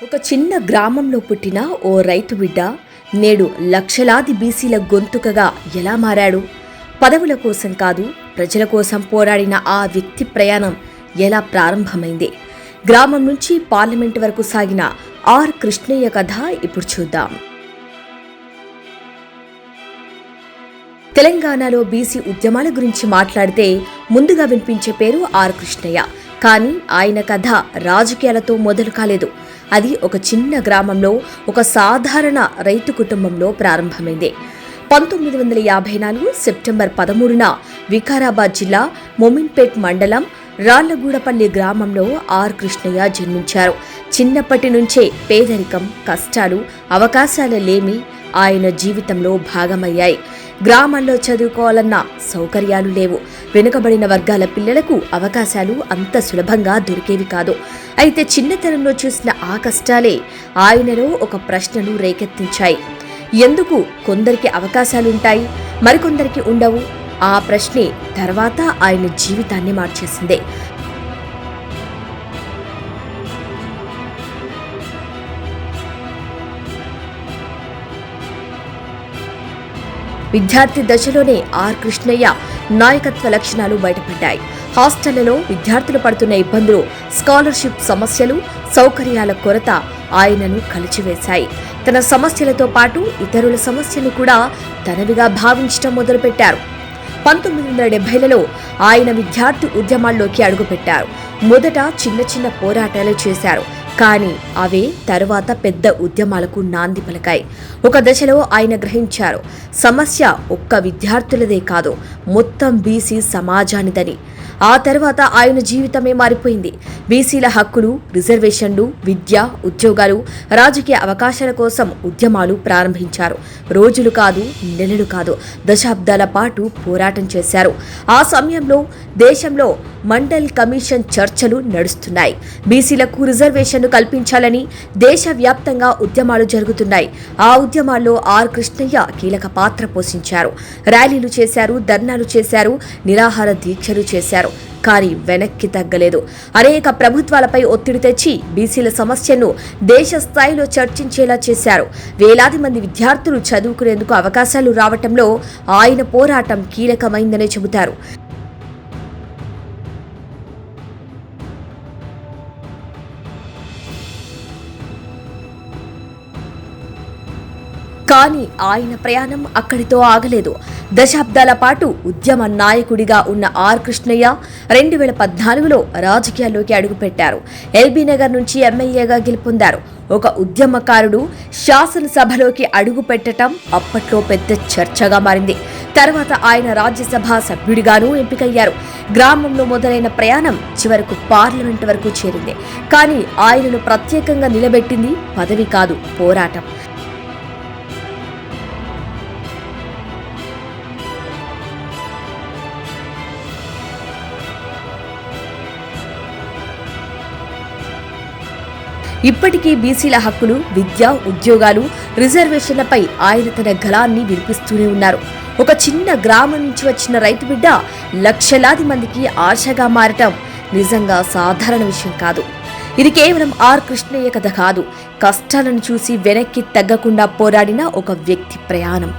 ఒక చిన్న గ్రామంలో పుట్టిన ఓ రైతు బిడ్డ నేడు లక్షలాది బీసీల గొంతుకగా ఎలా మారాడు? పదవుల కోసం కాదు, ప్రజల కోసం పోరాడిన ఆ వ్యక్తి ప్రయాణం ఎలా ప్రారంభమైంది? గ్రామం నుంచి పార్లమెంటు వరకు సాగిన ఆర్ కృష్ణయ్య కథ ఇప్పుడు చూద్దాం. తెలంగాణలో బీసీ ఉద్యమాల గురించి మాట్లాడితే ముందుగా వినిపించే పేరు ఆర్ కృష్ణయ్య. కానీ ఆయన కథ రాజకీయాలతో మొదలు కాలేదు. అది ఒక చిన్న గ్రామంలో ఒక సాధారణ రైతు కుటుంబంలో ప్రారంభమైంది. 1954 సెప్టెంబర్ 13న వికారాబాద్ జిల్లా మొమిన్పేట్ మండలం రాళ్లగూడపల్లి గ్రామంలో ఆర్ కృష్ణయ్య జన్మించారు. చిన్నప్పటి నుంచే పేదరికం, కష్టాలు, అవకాశాల లేమి ఆయన జీవితంలో భాగమయ్యాయి. గ్రామాల్లో చదువుకోవాలన్న సౌకర్యాలు లేవు. వెనుకబడిన వర్గాల పిల్లలకు అవకాశాలు అంత సులభంగా దొరికేవి కాదు. అయితే చిన్నతనంలో చూసిన ఆ కష్టాలే ఆయనలో ఒక ప్రశ్నను రేకెత్తించాయి. ఎందుకు కొందరికి అవకాశాలుంటాయి, మరికొందరికి ఉండవు? ఆ ప్రశ్నే తర్వాత ఆయన జీవితాన్ని మార్చేసింది. విద్యార్థి దశలోనే ఆర్ కృష్ణయ్య నాయకత్వ లక్షణాలు బయటపడ్డాయి. హాస్టళ్లలో విద్యార్థులు పడుతున్న ఇబ్బందులు, స్కాలర్షిప్ సమస్యలు, సౌకర్యాల కొరత ఆయనను కలిచివేశాయి. తన సమస్యలతో పాటు ఇతరుల సమస్యలు కూడా తనవిగా భావించడం మొదలుపెట్టారు. 1970లలో ఆయన విద్యార్థి ఉద్యమాల్లోకి అడుగుపెట్టారు. మొదట చిన్న చిన్న పోరాటాలు చేశారు. కానీ అవే తరువాత పెద్ద ఉద్యమాలకు నాంది పలికాయి. ఒక దశలో ఆయన గ్రహించారు, సమస్య ఒక్క విద్యార్థులదే కాదు, మొత్తం బీసీ సమాజానిదని. ఆ తర్వాత ఆయన జీవితమే మారిపోయింది. బీసీల హక్కులు, రిజర్వేషన్లు, విద్య, ఉద్యోగాలు, రాజకీయ అవకాశాల కోసం ఉద్యమాలు ప్రారంభించారు. రోజులు కాదు, నెలలు కాదు, దశాబ్దాల పాటు పోరాటం చేశారు. ఆ సమయంలో దేశంలో మండల్ కమిషన్ చర్చలు నడుస్తున్నాయి. బీసీలకు రిజర్వేషన్లు కల్పించాలని దేశవ్యాప్తంగా ఉద్యమాలు జరుగుతున్నాయి. ఆ ఉద్యమాల్లో ఆర్ కృష్ణయ్య కీలక పాత్ర పోషించారు. ర్యాలీలు చేశారు, ధర్నాలు చేశారు, నిరాహార దీక్షలు చేశారు. కానీ వెనక్కి తగ్గలేదు. అనేక ప్రభుత్వాలపై ఒత్తిడి తెచ్చి బీసీల సమస్యను దేశ స్థాయిలో చర్చించేలా చేశారు. వేలాది మంది విద్యార్థులు చదువుకునేందుకు అవకాశాలు రావటంలో ఆయన పోరాటం కీలకమైందనే చెబుతారు. కానీ ఆయన ప్రయాణం అక్కడితో ఆగలేదు. దశాబ్దాల పాటు ఉద్యమ నాయకుడిగా ఉన్న ఆర్ కృష్ణయ్య 2014లో రాజకీయాల్లోకి అడుగుపెట్టారు. ఎల్బీ నగర్ నుంచి ఎమ్మెల్యేగా గెలుపొందారు. ఒక ఉద్యమకారుడు శాసనసభలోకి అడుగు పెట్టడం అప్పట్లో పెద్ద చర్చగా మారింది. తర్వాత ఆయన రాజ్యసభ సభ్యుడిగానూ ఎంపికయ్యారు. గ్రామంలో మొదలైన ప్రయాణం చివరకు పార్లమెంటు వరకు చేరింది. కానీ ఆయనను ప్రత్యేకంగా నిలబెట్టింది పదవి కాదు, పోరాటం. ఇప్పటికీ బీసీల హక్కులు, విద్య, ఉద్యోగాలు, రిజర్వేషన్లపై ఆయన తన గళాన్ని వినిపిస్తూనే ఉన్నారు. ఒక చిన్న గ్రామం నుంచి వచ్చిన రైతు బిడ్డ లక్షలాది మందికి ఆశగా మారటం నిజంగా సాధారణ విషయం కాదు. ఇది కేవలం ఆర్ కృష్ణయ్య కథ కాదు, కష్టాలను చూసి వెనక్కి తగ్గకుండా పోరాడిన ఒక వ్యక్తి ప్రయాణం.